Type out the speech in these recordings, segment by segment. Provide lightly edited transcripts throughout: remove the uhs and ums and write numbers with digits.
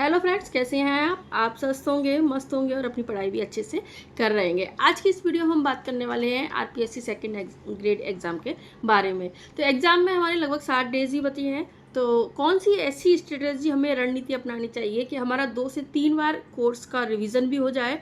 Hello friends, कैसे हैं आप स्वस्थ होंगे, मस्त होंगे और अपनी पढ़ाई भी अच्छे से कर रहेंगे। आज की इस वीडियो में हम बात करने वाले हैं आरपीएससी सेकंड ग्रेड एग्ज़ाम के बारे में। तो एग्ज़ाम में हमारे लगभग 60 डेज ही बचे हैं। तो कौन सी ऐसी स्ट्रेटेजी हमें रणनीति अपनानी चाहिए कि हमारा 2 से 3 बार कोर्स का रिवीजन भी हो जाए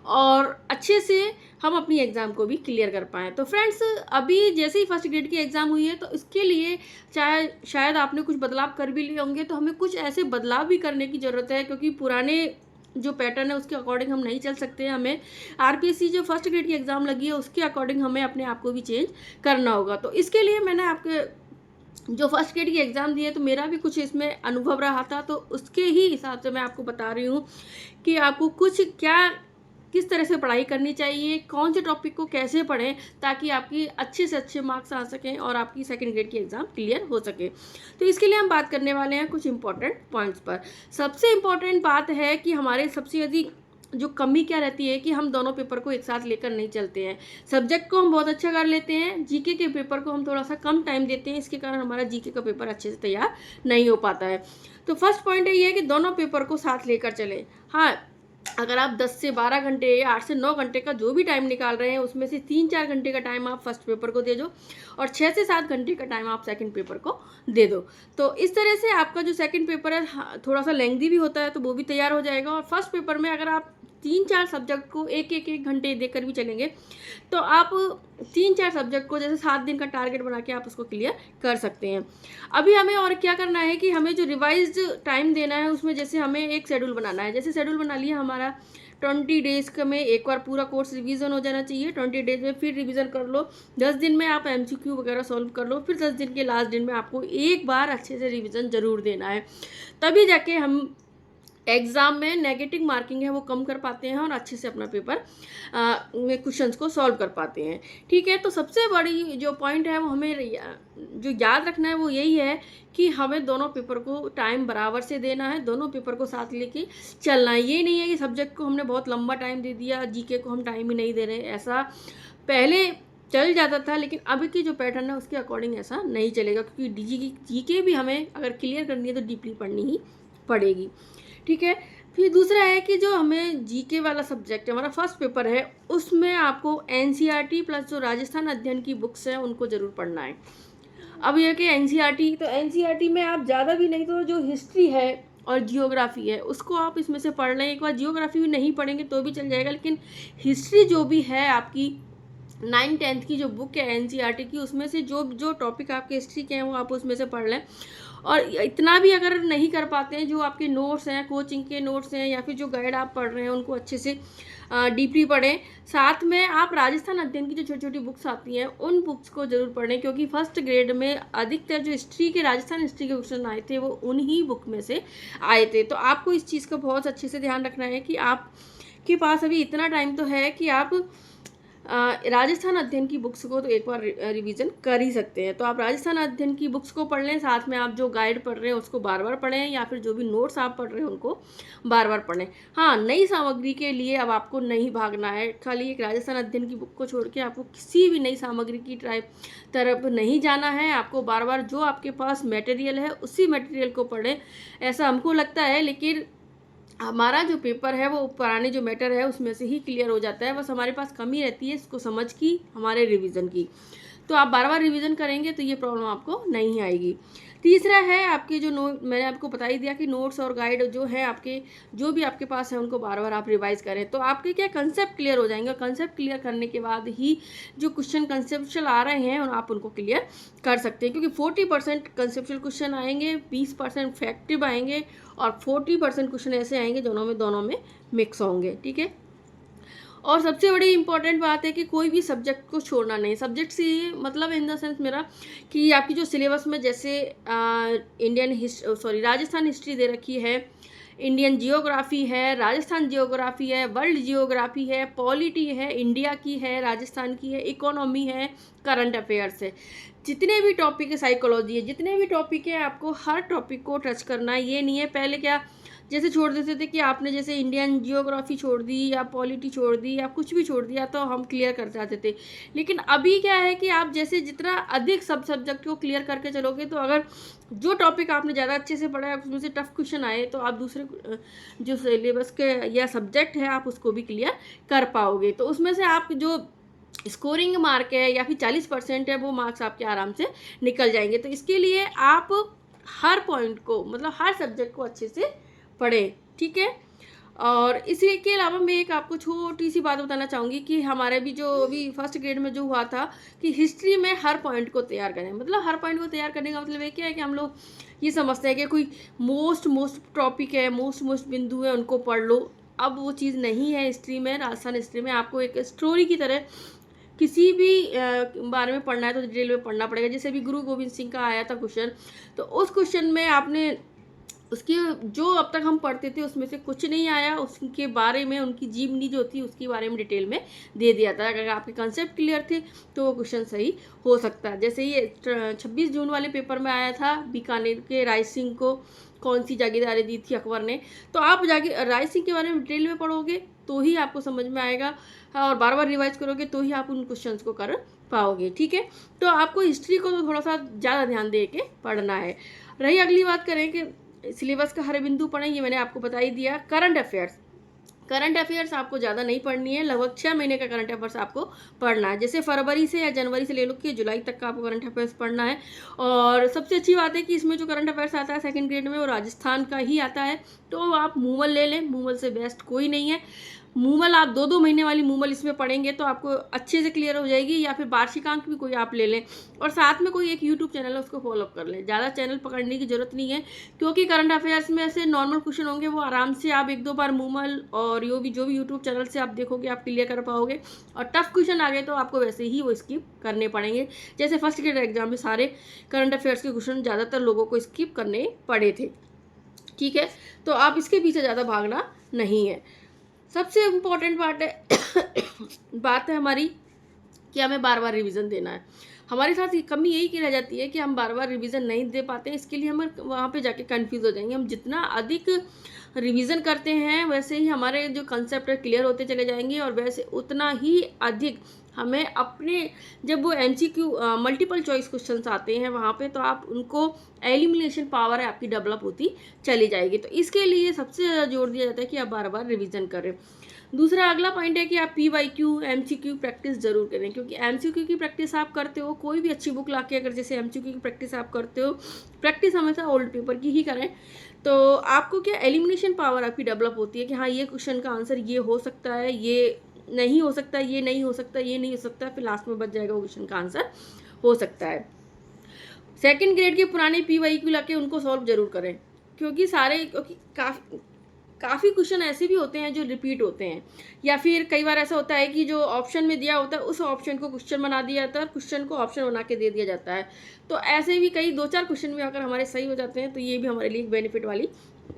और अच्छे से हम अपनी एग्ज़ाम को भी क्लियर कर पाएँ। तो फ्रेंड्स, अभी जैसे ही फर्स्ट ग्रेड की एग्ज़ाम हुई है, तो इसके लिए चाहे शायद आपने कुछ बदलाव कर भी लिए होंगे, तो हमें कुछ ऐसे बदलाव भी करने की ज़रूरत है, क्योंकि पुराने जो पैटर्न है उसके अकॉर्डिंग हम नहीं चल सकते हैं। हमें आरपीएससी जो फर्स्ट ग्रेड की एग्ज़ाम लगी है उसके अकॉर्डिंग हमें अपने आप को भी चेंज करना होगा। तो इसके लिए मैंने आपके जो फर्स्ट ग्रेड की एग्ज़ाम दी है, तो मेरा भी कुछ इसमें अनुभव रहा था, तो उसके ही हिसाब से मैं आपको बता रही हूँ कि आपको कुछ क्या किस तरह से पढ़ाई करनी चाहिए, कौन से टॉपिक को कैसे पढ़ें ताकि आपकी अच्छे से अच्छे मार्क्स आ सकें और आपकी सेकंड ग्रेड की एग्ज़ाम क्लियर हो सके। तो इसके लिए हम बात करने वाले हैं कुछ इंपॉर्टेंट पॉइंट्स पर। सबसे इम्पॉर्टेंट बात है कि हमारे सबसे अधिक जो कमी क्या रहती है कि हम दोनों पेपर को एक साथ लेकर नहीं चलते हैं। सब्जेक्ट को हम बहुत अच्छा कर लेते हैं, जीके के पेपर को हम थोड़ा सा कम टाइम देते हैं, इसके कारण हमारा जीके का पेपर अच्छे से तैयार नहीं हो पाता है। तो फर्स्ट पॉइंट ये है कि दोनों पेपर को साथ लेकर चलें। हाँ, अगर आप 10 से 12 घंटे या 8 से 9 घंटे का जो भी टाइम निकाल रहे हैं, उसमें से 3-4 घंटे का टाइम आप फर्स्ट पेपर को दे दो और 6 से 7 घंटे का टाइम आप सेकंड पेपर को दे दो। तो इस तरह से आपका जो सेकंड पेपर है थोड़ा सा लेंथी भी होता है, तो वो भी तैयार हो जाएगा। और फर्स्ट पेपर में अगर आप 3-4 सब्जेक्ट को एक घंटे देकर भी चलेंगे, तो आप 3-4 सब्जेक्ट को जैसे 7 दिन का टारगेट बना के आप उसको क्लियर कर सकते हैं। अभी हमें और क्या करना है कि हमें जो रिवाइज्ड टाइम देना है, उसमें जैसे हमें एक शेड्यूल बनाना है। जैसे शेड्यूल बना लिया हमारा 20 डेज़ का में एक बार पूरा कोर्स रिवीजन हो जाना चाहिए। 20 डेज़ में फिर रिवीजन कर लो, 10 दिन में आप एमसीक्यू वगैरह सॉल्व कर लो, फिर 10 दिन के लास्ट दिन में आपको एक बार अच्छे से रिवीजन ज़रूर देना है। तभी जाके हम एग्ज़ाम में नेगेटिव मार्किंग है वो कम कर पाते हैं और अच्छे से अपना पेपर में क्वेश्चंस को सॉल्व कर पाते हैं। ठीक है, तो सबसे बड़ी जो पॉइंट है वो हमें जो याद रखना है वो यही है कि हमें दोनों पेपर को टाइम बराबर से देना है, दोनों पेपर को साथ लेके चलना है। ये नहीं है कि सब्जेक्ट को हमने बहुत लंबा टाइम दे दिया, जीके को हम टाइम ही नहीं दे रहे। ऐसा पहले चल जाता था, लेकिन अभी की जो पैटर्न है उसके अकॉर्डिंग ऐसा नहीं चलेगा, क्योंकि जीके भी हमें अगर क्लियर करनी है तो डीपली पढ़नी ही पड़ेगी। ठीक है, फिर दूसरा है कि जो हमें जीके वाला सब्जेक्ट है, हमारा फर्स्ट पेपर है, उसमें आपको एनसीईआरटी प्लस जो राजस्थान अध्ययन की बुक्स हैं उनको ज़रूर पढ़ना है। अब यह कि एनसीईआरटी, तो एनसीईआरटी में आप ज़्यादा भी नहीं तो जो हिस्ट्री है और जियोग्राफी है उसको आप इसमें से पढ़ लें। एक बार जियोग्राफी भी नहीं पढ़ेंगे तो भी चल जाएगा, लेकिन हिस्ट्री जो भी है आपकी 9th-10th की जो बुक है एनसीईआरटी की, उसमें से जो जो टॉपिक आपके हिस्ट्री के हैं वो आप उसमें से पढ़ लें। और इतना भी अगर नहीं कर पाते हैं, जो आपके नोट्स हैं, कोचिंग के नोट्स हैं या फिर जो गाइड आप पढ़ रहे हैं उनको अच्छे से डीपली पढ़ें। साथ में आप राजस्थान अध्ययन की जो छोटी छोटी बुक्स आती हैं उन बुक्स को ज़रूर पढ़ें, क्योंकि फर्स्ट ग्रेड में अधिकतर जो हिस्ट्री के राजस्थान हिस्ट्री के क्वेश्चन आए थे वो उन्हीं बुक में से आए थे। तो आपको इस चीज़ का बहुत अच्छे से ध्यान रखना है कि आपके पास अभी इतना टाइम तो है कि आप राजस्थान अध्ययन की बुक्स को तो एक बार रिवीजन कर ही सकते हैं। तो आप राजस्थान अध्ययन की बुक्स को पढ़ लें, साथ में आप जो गाइड पढ़ रहे हैं उसको बार बार पढ़ें, या फिर जो भी नोट्स आप पढ़ रहे हैं उनको बार बार पढ़ें। हाँ, नई सामग्री के लिए अब आपको नहीं भागना है, खाली एक राजस्थान अध्ययन की बुक को छोड़ के आपको किसी भी नई सामग्री की तरफ नहीं जाना है। आपको बार बार जो आपके पास मटेरियल है उसी मटेरियल को पढ़ें, ऐसा हमको लगता है। लेकिन हमारा जो पेपर है वो पुराने जो मैटर है उसमें से ही क्लियर हो जाता है, बस हमारे पास कमी रहती है इसको समझ की, हमारे रिवीजन की। तो आप बार बार रिवीजन करेंगे तो ये प्रॉब्लम आपको नहीं आएगी। तीसरा है आपके जो नोट, मैंने आपको बता ही दिया कि नोट्स और गाइड जो है आपके जो भी आपके पास है उनको बार बार आप रिवाइज करें, तो आपके क्या कंसेप्ट क्लियर हो जाएंगे। और कंसेप्ट क्लियर करने के बाद ही जो क्वेश्चन कंसेप्चुअल आ रहे हैं आप उनको क्लियर कर सकते हैं, क्योंकि 40% कंसेप्चुअल क्वेश्चन आएंगे, 20% फैक्टिव आएंगे और 40% क्वेश्चन ऐसे आएंगे दोनों में मिक्स होंगे। ठीक है, और सबसे बड़ी इंपॉर्टेंट बात है कि कोई भी सब्जेक्ट को छोड़ना नहीं। सब्जेक्ट से मतलब इन द सेंस मेरा कि आपकी जो सिलेबस में जैसे राजस्थान हिस्ट्री दे रखी है, इंडियन जियोग्राफी है, राजस्थान जियोग्राफी है, वर्ल्ड जियोग्राफी है, पॉलिटी है, इंडिया की है, राजस्थान की है, इकोनॉमी है, करंट अफेयर्स है, जितने भी टॉपिक है, साइकोलॉजी है, जितने भी टॉपिक है आपको हर टॉपिक को टच करना है। ये नहीं है पहले क्या जैसे छोड़ देते थे कि आपने जैसे इंडियन जियोग्राफी छोड़ दी या पॉलिटी छोड़ दी या कुछ भी छोड़ दिया तो हम क्लियर कर जाते थे। लेकिन अभी क्या है कि आप जैसे जितना अधिक सब सब्जेक्ट को क्लियर करके चलोगे, तो अगर जो टॉपिक आपने ज़्यादा अच्छे से पढ़ा है उसमें से टफ क्वेश्चन आए तो आप दूसरे जो सिलेबस के या सब्जेक्ट है आप उसको भी क्लियर कर पाओगे। तो उसमें से आप जो स्कोरिंग मार्क है या फिर 40% है वो मार्क्स आपके आराम से निकल जाएंगे। तो इसके लिए आप हर पॉइंट को, मतलब हर सब्जेक्ट को अच्छे से पढ़ें, ठीक है। और इसी के अलावा मैं एक आपको छोटी सी बात बताना चाहूँगी कि हमारे भी जो अभी फर्स्ट ग्रेड में जो हुआ था कि हिस्ट्री में हर पॉइंट को तैयार करें। मतलब हर पॉइंट को तैयार करने का मतलब ये क्या है कि हम लोग ये समझते हैं कि कोई मोस्ट टॉपिक है, मोस्ट बिंदु है, उनको पढ़ लो। अब वो चीज़ नहीं है। हिस्ट्री में, राजस्थान हिस्ट्री में आपको एक स्टोरी की तरह किसी भी बारे में पढ़ना है तो डिटेल में पढ़ना पड़ेगा। जैसे अभी गुरु गोविंद सिंह का आया था क्वेश्चन, तो उस क्वेश्चन में आपने उसकी जो अब तक हम पढ़ते थे उसमें से कुछ नहीं आया, उसके बारे में उनकी जीवनी जो थी उसके बारे में डिटेल में दे दिया था। अगर आपके कंसेप्ट क्लियर थे तो वो क्वेश्चन सही हो सकता है। जैसे ये 26 जून वाले पेपर में आया था, बीकानेर के राय सिंह को कौन सी जागीरदारी दी थी अकबर ने, तो आप जाके राय सिंह के बारे में डिटेल में पढ़ोगे तो ही आपको समझ में आएगा, और बार बार रिवाइज करोगे तो ही आप उन क्वेश्चन को कर पाओगे, ठीक है। तो आपको हिस्ट्री को तो थोड़ा सा ज़्यादा ध्यान दे के पढ़ना है। रही अगली बात करें कि सिलेबस का हर बिंदु पढ़ें, ये मैंने आपको बता ही दिया। करंट अफेयर्स आपको ज़्यादा नहीं पढ़नी है, लगभग 6 महीने का करंट अफेयर्स आपको पढ़ना है। जैसे फरवरी से या जनवरी से ले लो कि जुलाई तक का आपको करंट अफेयर्स पढ़ना है। और सबसे अच्छी बात है कि इसमें जो करंट अफेयर्स आता है सेकंड ग्रेड में वो राजस्थान का ही आता है। तो आप मूवल ले लें, मूवल से बेस्ट कोई नहीं है। मूवल आप 2-2 महीने वाली मूवल इसमें पढ़ेंगे तो आपको अच्छे से क्लियर हो जाएगी, या फिर वार्षिकांक भी कोई आप ले लें और साथ में कोई एक यूट्यूब चैनल है उसको फॉलोअप कर लें। ज़्यादा चैनल पकड़ने की जरूरत नहीं है, क्योंकि करंट अफेयर्स में ऐसे नॉर्मल क्वेश्चन होंगे वो आराम से आप 1-2 बार मूवल और जो भी यूट्यूब चैनल से आप देखोगे आप क्लियर कर पाओगे। और टफ क्वेश्चन आ गए तो आपको वैसे ही वो स्किप करने पड़ेंगे। जैसे फर्स्ट ग्रेड एग्जाम में सारे करंट अफेयर्स के क्वेश्चन ज़्यादातर लोगों को स्किप करने पड़े थे, ठीक है। तो आप इसके पीछे ज़्यादा भागना नहीं है। सबसे इम्पोर्टेंट बात है हमारी कि हमें बार बार रिवीजन देना है। हमारे साथ कमी यही की रह जाती है कि हम बार बार रिवीजन नहीं दे पाते हैं, इसके लिए हम वहाँ पे जाके कंफ्यूज हो जाएंगे। हम जितना अधिक रिवीजन करते हैं वैसे ही हमारे जो कंसेप्ट है क्लियर होते चले जाएंगे, और वैसे उतना ही अधिक हमें अपने जब वो MCQ मल्टीपल चॉइस क्वेश्चंस आते हैं वहाँ पे, तो आप उनको एलिमिनेशन पावर है आपकी डेवलप होती चली जाएगी। तो इसके लिए सबसे ज़्यादा जोर दिया जाता है कि आप बार बार रिवीजन करें। दूसरा अगला पॉइंट है कि आप PYQ MCQ प्रैक्टिस जरूर करें, क्योंकि MCQ की प्रैक्टिस आप करते हो, कोई भी अच्छी बुक ला के अगर जैसे MCQ की प्रैक्टिस आप करते हो, प्रैक्टिस हमेशा ओल्ड पेपर की ही करें, तो आपको क्या एलिमिनेशन पावर आपकी डेवलप होती है कि हाँ ये क्वेश्चन का आंसर ये हो सकता है, ये नहीं हो सकता, ये नहीं हो सकता, ये नहीं हो सकता, फिर लास्ट में बच जाएगा वो क्वेश्चन का आंसर हो सकता है। सेकंड ग्रेड के पुराने PYQ लाके उनको सॉल्व जरूर करें, क्योंकि काफ़ी क्वेश्चन ऐसे भी होते हैं जो रिपीट होते हैं, या फिर कई बार ऐसा होता है कि जो ऑप्शन में दिया होता है उस ऑप्शन को क्वेश्चन बना दिया जाता है और क्वेश्चन को ऑप्शन बना के दे दिया जाता है। तो ऐसे भी कई 2-4 क्वेश्चन भी अगर हमारे सही हो जाते हैं तो ये भी हमारे लिए एक बेनिफिट वाली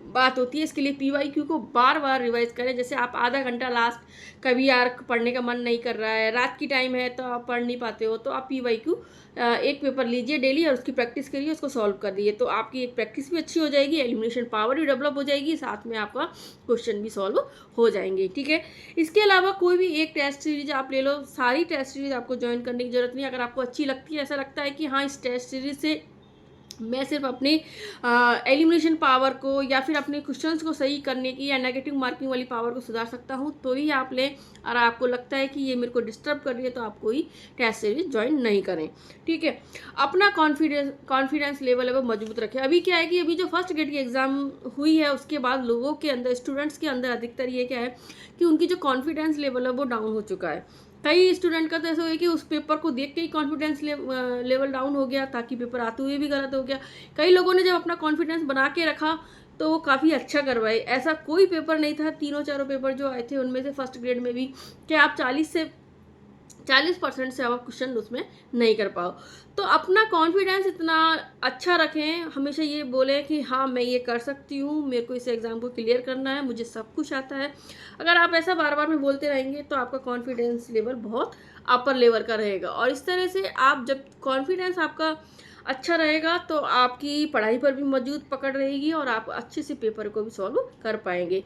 बात होती है। इसके लिए PYQ को बार बार रिवाइज करें। जैसे आप आधा घंटा लास्ट कभी यार पढ़ने का मन नहीं कर रहा है, रात की टाइम है तो आप पढ़ नहीं पाते हो, तो आप PYQ एक पेपर लीजिए डेली और उसकी प्रैक्टिस करिए, उसको सॉल्व कर दिए, तो आपकी एक प्रैक्टिस भी अच्छी हो जाएगी, एलिमिनेशन पावर भी डेवलप हो जाएगी, साथ में आपका क्वेश्चन भी सॉल्व हो जाएंगे, ठीक है। इसके अलावा कोई भी एक टेस्ट सीरीज आप ले लो, सारी टेस्ट सीरीज आपको ज्वाइन करने की जरूरत नहीं। अगर आपको अच्छी लगती है, ऐसा लगता है कि हाँ इस टेस्ट सीरीज से मैं सिर्फ अपने एलिमिनेशन पावर को या फिर अपने क्वेश्चंस को सही करने की या नेगेटिव मार्किंग वाली पावर को सुधार सकता हूँ, तो ही आप लें। और आपको लगता है कि ये मेरे को डिस्टर्ब कर रही है तो आप कोई टेस्ट सीरीज ज्वाइन नहीं करें, ठीक है। अपना कॉन्फिडेंस लेवल है वो मजबूत रखें। अभी क्या है कि अभी जो फर्स्ट ग्रेड की एग्ज़ाम हुई है उसके बाद लोगों के अंदर, स्टूडेंट्स के अंदर अधिकतर ये क्या है कि उनकी जो कॉन्फिडेंस लेवल है वो डाउन हो चुका है। कई स्टूडेंट का तो ऐसा हुआ कि उस पेपर को देख के ही कॉन्फिडेंस लेवल डाउन हो गया, ताकि पेपर आते हुए भी गलत हो गया। कई लोगों ने जब अपना कॉन्फिडेंस बना के रखा तो वो काफ़ी अच्छा करवाए। ऐसा कोई पेपर नहीं था, 3-4 पेपर जो आए थे उनमें से फर्स्ट ग्रेड में भी कि आप 40% से आप क्वेश्चन उसमें नहीं कर पाओ। तो अपना कॉन्फिडेंस इतना अच्छा रखें, हमेशा ये बोलें कि हाँ मैं ये कर सकती हूँ, मेरे को इस एग्ज़ाम को क्लियर करना है, मुझे सब कुछ आता है। अगर आप ऐसा बार बार में बोलते रहेंगे तो आपका कॉन्फिडेंस लेवल बहुत अपर लेवल का रहेगा। और इस तरह से आप जब कॉन्फिडेंस आपका अच्छा रहेगा तो आपकी पढ़ाई पर भी मजबूत पकड़ रहेगी और आप अच्छे से पेपर को भी सॉल्व कर पाएंगे।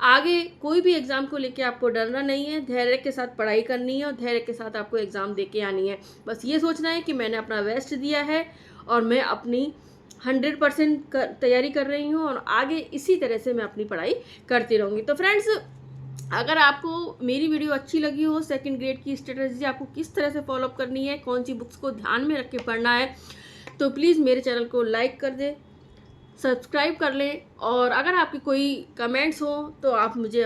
आगे कोई भी एग्ज़ाम को लेके आपको डरना नहीं है, धैर्य के साथ पढ़ाई करनी है और धैर्य के साथ आपको एग्ज़ाम दे के आनी है। बस ये सोचना है कि मैंने अपना बेस्ट दिया है और मैं अपनी 100% तैयारी कर रही हूँ और आगे इसी तरह से मैं अपनी पढ़ाई करती रहूँगी। तो फ्रेंड्स, अगर आपको मेरी वीडियो अच्छी लगी हो, सेकंड ग्रेड की स्ट्रेटजी आपको किस तरह से फॉलोअप करनी है, कौन सी बुक्स को ध्यान में रख के पढ़ना है, तो प्लीज़ मेरे चैनल को लाइक कर दें, सब्सक्राइब कर लें और अगर आपके कोई कमेंट्स हो तो आप मुझे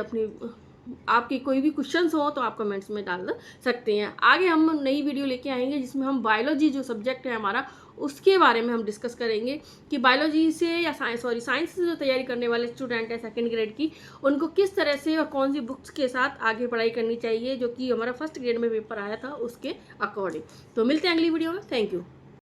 आपकी कोई भी क्वेश्चंस हो तो आप कमेंट्स में डाल सकते हैं। आगे हम नई वीडियो लेके आएंगे जिसमें हम बायोलॉजी जो सब्जेक्ट है हमारा उसके बारे में हम डिस्कस करेंगे कि बायोलॉजी से या साइंस से जो तैयारी करने वाले स्टूडेंट हैं सेकंड ग्रेड की, उनको किस तरह से और कौन सी बुक्स के साथ आगे पढ़ाई करनी चाहिए, जो कि हमारा फर्स्ट ग्रेड में पेपर आया था उसके अकॉर्डिंग। तो मिलते हैं अगली वीडियो में। Thank you.